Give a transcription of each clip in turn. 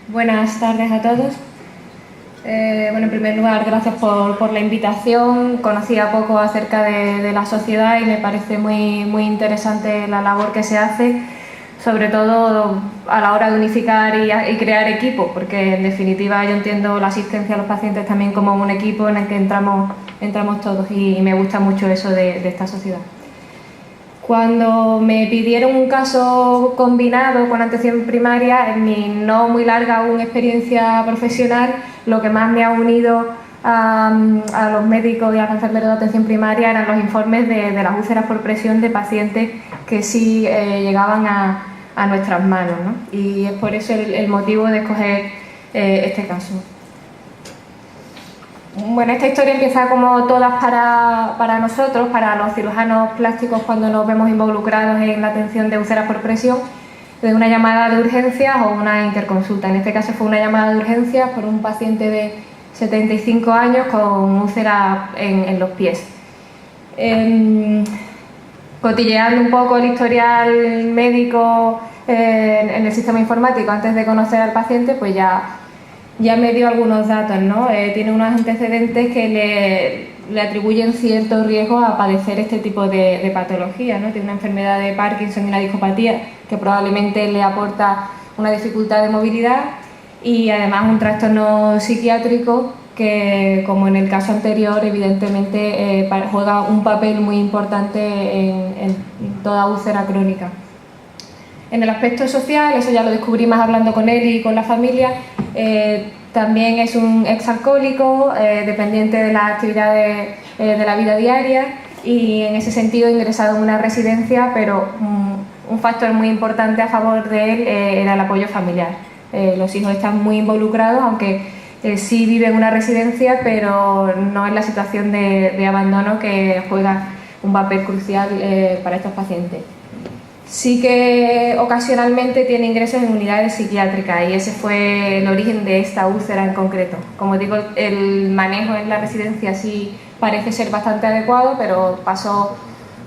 Buenas tardes a todos. En primer lugar, gracias por la invitación. Conocía poco acerca de la sociedad y me parece muy interesante la labor que se hace, sobre todo a la hora de unificar y crear equipos, porque en definitiva yo entiendo la asistencia a los pacientes también como un equipo en el que entramos todos y me gusta mucho eso de esta sociedad. Cuando me pidieron un caso combinado con atención primaria, en mi no muy larga aún experiencia profesional, lo que más me ha unido a los médicos y a los enfermeros de atención primaria eran los informes de las úlceras por presión de pacientes que sí llegaban a nuestras manos, ¿no? Y es por eso el motivo de escoger este caso. Bueno, esta historia empieza como todas para nosotros, para los cirujanos plásticos, cuando nos vemos involucrados en la atención de úlceras por presión, de una llamada de urgencias o una interconsulta. En este caso fue una llamada de urgencias por un paciente de 75 años con úlceras en los pies. Cotilleando un poco el historial médico en el sistema informático antes de conocer al paciente, pues ya me dio algunos datos, ¿no? Tiene unos antecedentes que le atribuyen cierto riesgo a padecer este tipo de patología, ¿no? Tiene una enfermedad de Parkinson y una discopatía que probablemente le aporta una dificultad de movilidad y además un trastorno psiquiátrico que, como en el caso anterior, evidentemente juega un papel muy importante en toda úlcera crónica. En el aspecto social, eso ya lo descubrí más hablando con él y con la familia, también es un exalcohólico, dependiente de las actividades de la vida diaria y en ese sentido ingresado en una residencia, pero un factor muy importante a favor de él era el apoyo familiar. Los hijos están muy involucrados, aunque sí vive en una residencia, pero no en la situación de abandono que juega un papel crucial para estos pacientes. Sí que ocasionalmente tiene ingresos en unidades psiquiátricas y ese fue el origen de esta úlcera en concreto. Como digo, el manejo en la residencia sí parece ser bastante adecuado, pero pasó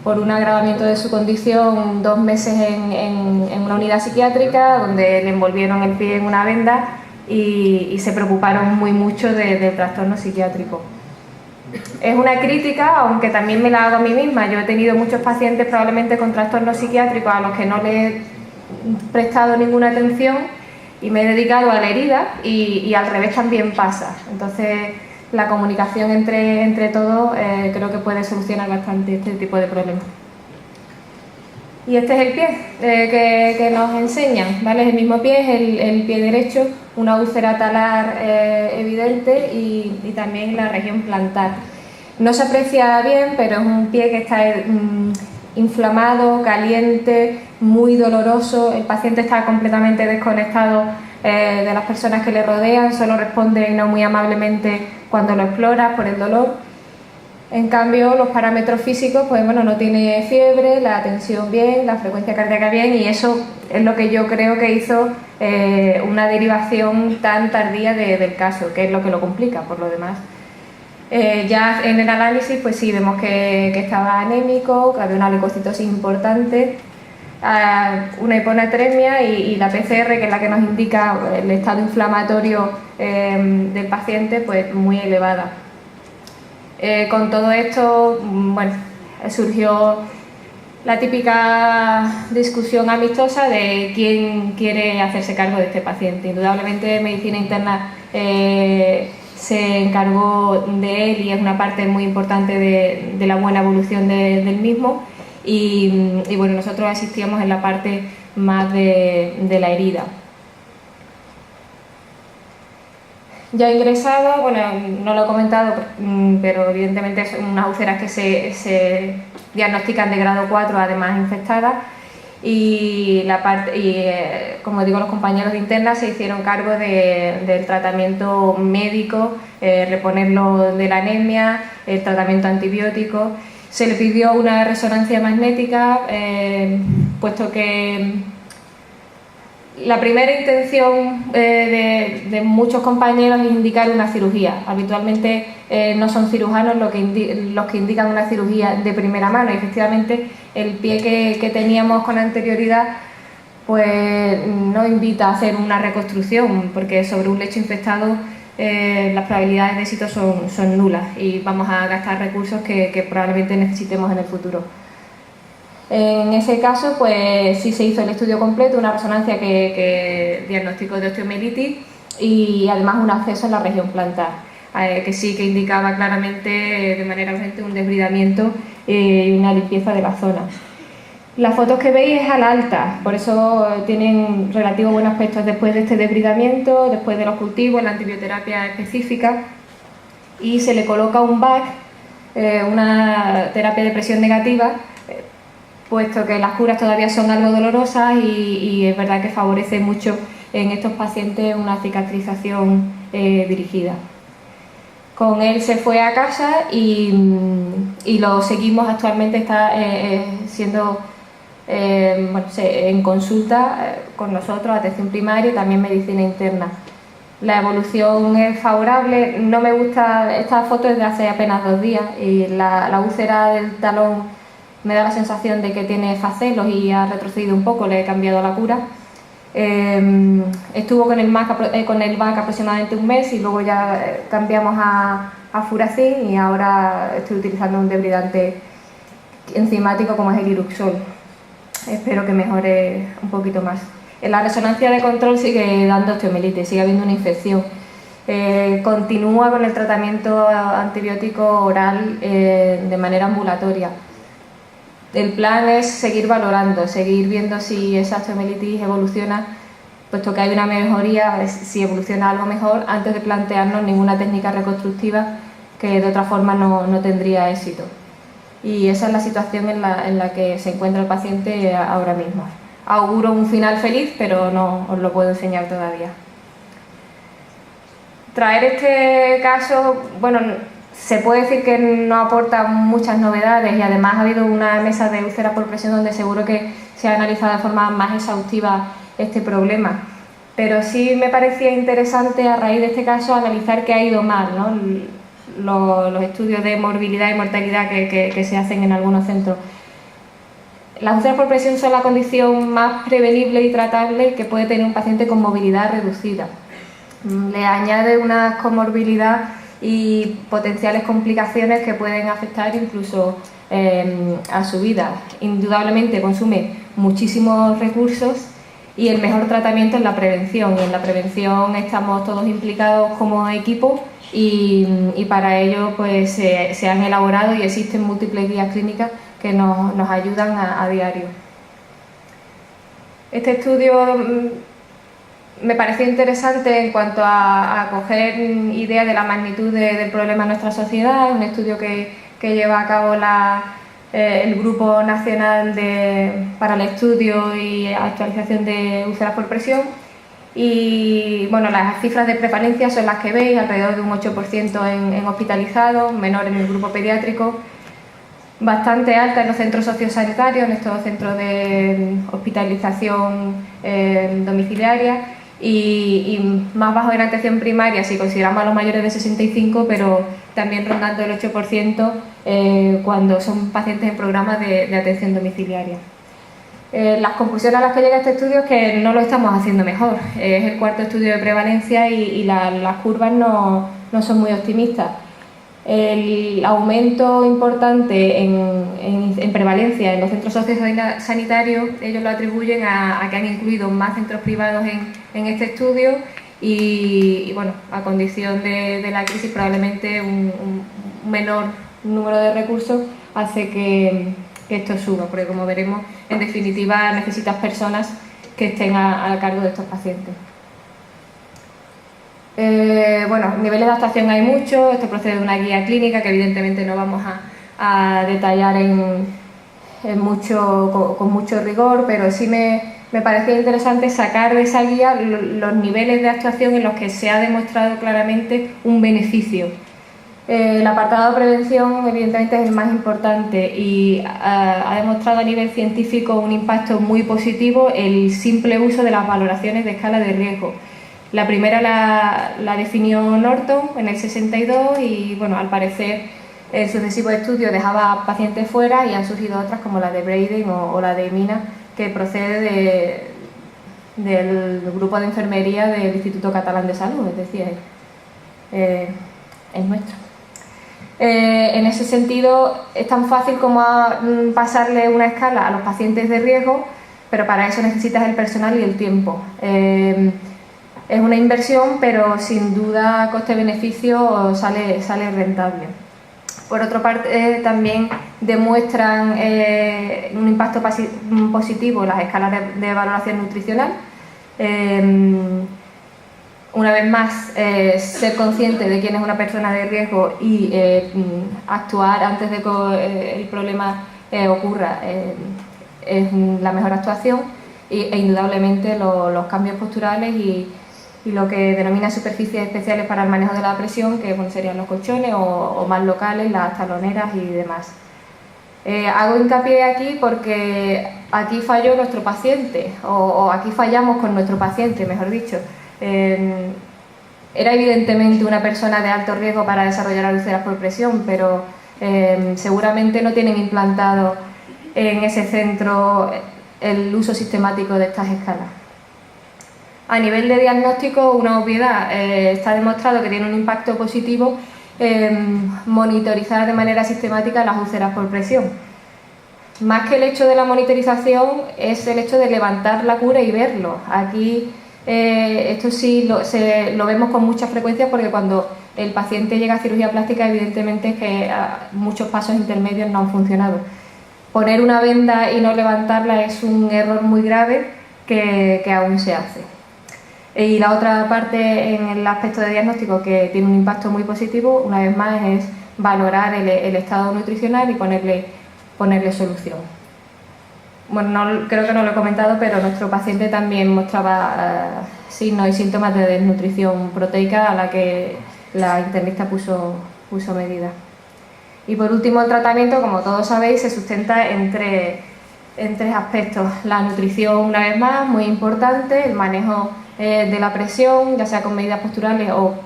por un agravamiento de su condición 2 meses en una unidad psiquiátrica donde le envolvieron el pie en una venda y se preocuparon mucho del trastorno psiquiátrico. Es una crítica, aunque también me la hago a mí misma. Yo he tenido muchos pacientes probablemente con trastornos psiquiátricos a los que no le he prestado ninguna atención y me he dedicado a la herida y al revés también pasa. Entonces la comunicación entre todos creo que puede solucionar bastante este tipo de problemas. Y este es el pie que nos enseñan, ¿vale? Es el mismo pie, es el pie derecho, una úlcera talar evidente y también la región plantar. No se aprecia bien, pero es un pie que está inflamado, caliente, muy doloroso. El paciente está completamente desconectado de las personas que le rodean, solo responde no muy amablemente cuando lo explora por el dolor. En cambio, los parámetros físicos, pues bueno, no tiene fiebre, la tensión bien, la frecuencia cardíaca bien y eso es lo que yo creo que hizo una derivación tan tardía del caso, que es lo que lo complica por lo demás. Ya en el análisis, pues sí, vemos que estaba anémico, que había una leucocitosis importante, una hiponatremia y la PCR, que es la que nos indica el estado inflamatorio del paciente, pues muy elevada. Con todo esto, bueno, surgió la típica discusión amistosa de quién quiere hacerse cargo de este paciente. Indudablemente medicina interna se encargó de él y es una parte muy importante de la buena evolución del mismo y bueno, nosotros asistíamos en la parte más de la herida. Ya ingresado, bueno, no lo he comentado, pero evidentemente son unas úlceras que se diagnostican de grado 4, además infectadas, y como digo, los compañeros de interna se hicieron cargo del tratamiento médico, reponerlo de la anemia, el tratamiento antibiótico. Se le pidió una resonancia magnética, puesto que la primera intención de muchos compañeros es indicar una cirugía. Habitualmente no son cirujanos los que indican una cirugía de primera mano y efectivamente el pie que teníamos con anterioridad pues no invita a hacer una reconstrucción, porque sobre un lecho infectado las probabilidades de éxito son nulas y vamos a gastar recursos que probablemente necesitemos en el futuro. En ese caso, pues sí se hizo el estudio completo, una resonancia que diagnosticó de osteomielitis y además un acceso en la región plantar, que sí que indicaba claramente de manera urgente un desbridamiento y una limpieza de la zona. Las fotos que veis es a la alta, por eso tienen relativo buen aspecto después de este desbridamiento, después de los cultivos, la antibioterapia específica, y se le coloca un VAC, una terapia de presión negativa, puesto que las curas todavía son algo dolorosas y es verdad que favorece mucho en estos pacientes una cicatrización dirigida. Con él se fue a casa y lo seguimos, actualmente está siendo en consulta con nosotros, atención primaria y también medicina interna. La evolución es favorable, no me gusta, esta foto es de hace apenas 2 días y la úlcera del talón me da la sensación de que tiene facelos y ha retrocedido un poco, le he cambiado la cura. Estuvo con el VAC aproximadamente un mes y luego ya cambiamos a Furacin y ahora estoy utilizando un debridante enzimático como es el Iruxol. Espero que mejore un poquito más. En la resonancia de control sigue dando osteomielitis, sigue habiendo una infección. Continúa con el tratamiento antibiótico oral de manera ambulatoria. El plan es seguir valorando, seguir viendo si esa osteomielitis evoluciona, puesto que hay una mejoría, si evoluciona algo mejor, antes de plantearnos ninguna técnica reconstructiva que de otra forma no tendría éxito. Y esa es la situación en la que se encuentra el paciente ahora mismo. Auguro un final feliz, pero no os lo puedo enseñar todavía. Traer este caso, bueno, se puede decir que no aporta muchas novedades y además ha habido una mesa de úlceras por presión donde seguro que se ha analizado de forma más exhaustiva este problema. Pero sí me parecía interesante a raíz de este caso analizar qué ha ido mal, ¿no? Los estudios de morbilidad y mortalidad que se hacen en algunos centros. Las úlceras por presión son la condición más prevenible y tratable que puede tener un paciente con movilidad reducida. Le añade una comorbilidad y potenciales complicaciones que pueden afectar incluso a su vida. Indudablemente consume muchísimos recursos y el mejor tratamiento es la prevención. Y en la prevención estamos todos implicados como equipo y para ello pues se han elaborado y existen múltiples guías clínicas que nos ayudan a diario. Este estudio me pareció interesante en cuanto a coger idea de la magnitud del problema en nuestra sociedad, un estudio que lleva a cabo el Grupo Nacional para el Estudio y Actualización de Úlceras por Presión. Y bueno, las cifras de prevalencia son las que veis, alrededor de un 8% en hospitalizados, menor en el grupo pediátrico, bastante alta en los centros sociosanitarios, en estos centros de hospitalización domiciliaria y más bajo en atención primaria si consideramos a los mayores de 65, pero también rondando el 8% cuando son pacientes en programas de atención domiciliaria. Las conclusiones a las que llega este estudio es que no lo estamos haciendo mejor. Es el 4.º estudio de prevalencia y las curvas no son muy optimistas. El aumento importante en prevalencia en los centros sociosanitarios, ellos lo atribuyen a que han incluido más centros privados en este estudio y bueno, a condición de la crisis probablemente un menor número de recursos hace que esto suba, porque como veremos, en definitiva necesitas personas que estén a cargo de estos pacientes. Bueno, niveles de adaptación hay muchos, esto procede de una guía clínica que evidentemente no vamos a detallar con mucho rigor, pero sí me parecía interesante sacar de esa guía los niveles de actuación en los que se ha demostrado claramente un beneficio. El apartado de prevención evidentemente es el más importante y ha demostrado a nivel científico un impacto muy positivo el simple uso de las valoraciones de escala de riesgo. La primera la definió Norton en el 62 y bueno, al parecer el sucesivo estudio dejaba pacientes fuera y han surgido otras como la de Braden o la de Mina que procede del grupo de enfermería del Instituto Catalán de Salud, es decir, es nuestro. En ese sentido, es tan fácil como pasarle una escala a los pacientes de riesgo, pero para eso necesitas el personal y el tiempo. Es una inversión, pero sin duda coste-beneficio sale rentable. Por otra parte, también demuestran un impacto positivo las escalas de valoración nutricional. Una vez más, ser consciente de quién es una persona de riesgo y actuar antes de que el problema ocurra es la mejor actuación, e indudablemente los cambios posturales y lo que denomina superficies especiales para el manejo de la presión, que bueno, serían los colchones o más locales, las taloneras y demás. Hago hincapié aquí porque aquí falló nuestro paciente, o aquí fallamos con nuestro paciente, mejor dicho. Era evidentemente una persona de alto riesgo para desarrollar úlceras por presión, pero seguramente no tienen implantado en ese centro el uso sistemático de estas escalas. A nivel de diagnóstico, una obviedad, está demostrado que tiene un impacto positivo monitorizar de manera sistemática las úlceras por presión. Más que el hecho de la monitorización, es el hecho de levantar la cura y verlo. Aquí esto sí lo vemos con mucha frecuencia, porque cuando el paciente llega a cirugía plástica, evidentemente es que muchos pasos intermedios no han funcionado. Poner una venda y no levantarla es un error muy grave que aún se hace. Y la otra parte en el aspecto de diagnóstico que tiene un impacto muy positivo, una vez más, es valorar el estado nutricional y ponerle solución. Bueno, creo que no lo he comentado, pero nuestro paciente también mostraba signos y síntomas de desnutrición proteica a la que la internista puso medida. Y por último, el tratamiento, como todos sabéis, se sustenta en tres aspectos. La nutrición, una vez más, muy importante, el manejo de la presión, ya sea con medidas posturales o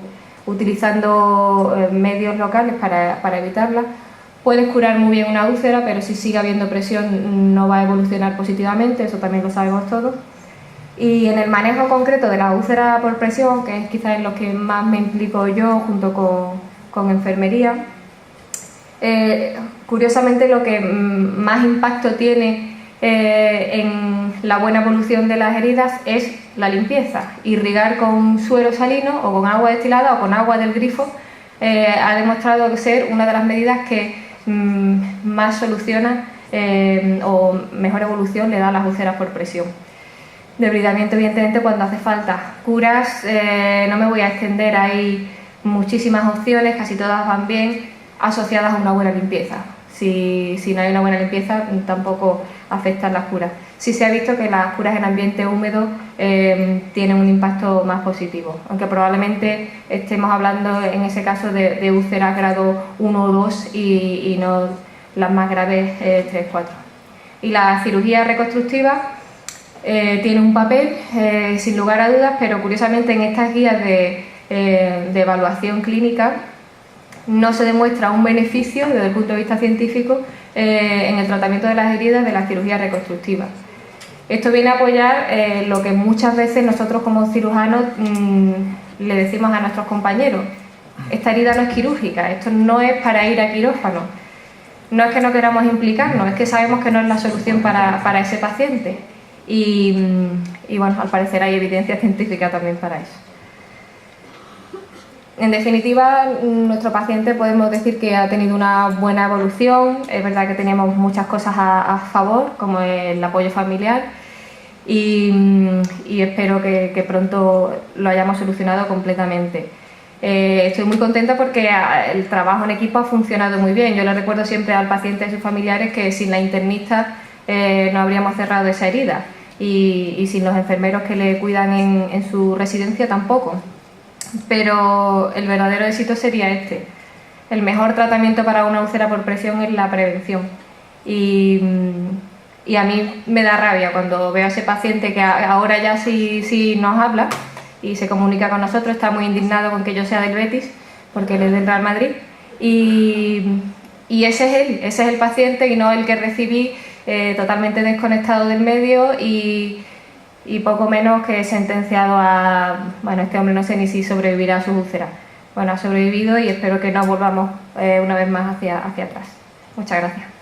utilizando medios locales para evitarla. Puedes curar muy bien una úlcera, pero si sigue habiendo presión no va a evolucionar positivamente, eso también lo sabemos todos. Y en el manejo concreto de la úlcera por presión, que es quizás en lo que más me implico yo junto con enfermería, curiosamente lo que más impacto tiene en la buena evolución de las heridas es la limpieza. Irrigar con suero salino o con agua destilada o con agua del grifo ha demostrado ser una de las medidas que más soluciona o mejor evolución le da a las úlceras por presión. Debridamiento, evidentemente, cuando hace falta. Curas, no me voy a extender, hay muchísimas opciones, casi todas van bien, asociadas a una buena limpieza. Si no hay una buena limpieza, tampoco afectan las curas. Sí se ha visto que las curas en ambiente húmedo tienen un impacto más positivo, aunque probablemente estemos hablando en ese caso de úlceras grado 1 o 2 y no las más graves 3, 4. Y la cirugía reconstructiva tiene un papel, sin lugar a dudas, pero curiosamente en estas guías de evaluación clínica no se demuestra un beneficio desde el punto de vista científico en el tratamiento de las heridas de la cirugía reconstructiva. Esto viene a apoyar lo que muchas veces nosotros como cirujanos le decimos a nuestros compañeros: esta herida no es quirúrgica, esto no es para ir a quirófano. No es que no queramos implicarnos, es que sabemos que no es la solución para ese paciente. Y bueno, al parecer hay evidencia científica también para eso. En definitiva, nuestro paciente podemos decir que ha tenido una buena evolución. Es verdad que teníamos muchas cosas a favor, como el apoyo familiar, y espero que pronto lo hayamos solucionado completamente. Estoy muy contenta porque el trabajo en equipo ha funcionado muy bien. Yo le recuerdo siempre al paciente y a sus familiares que sin la internista no habríamos cerrado esa herida, y sin los enfermeros que le cuidan en su residencia tampoco. Pero el verdadero éxito sería este. El mejor tratamiento para una úlcera por presión es la prevención. Y a mí me da rabia cuando veo a ese paciente que ahora ya sí nos habla y se comunica con nosotros, está muy indignado con que yo sea del Betis, porque él es del Real Madrid. Y ese es él, ese es el paciente y no el que recibí totalmente desconectado del medio y y poco menos que sentenciado a, bueno, este hombre no sé ni si sobrevivirá a sus úlceras. Bueno, ha sobrevivido y espero que no volvamos una vez más hacia atrás. Muchas gracias.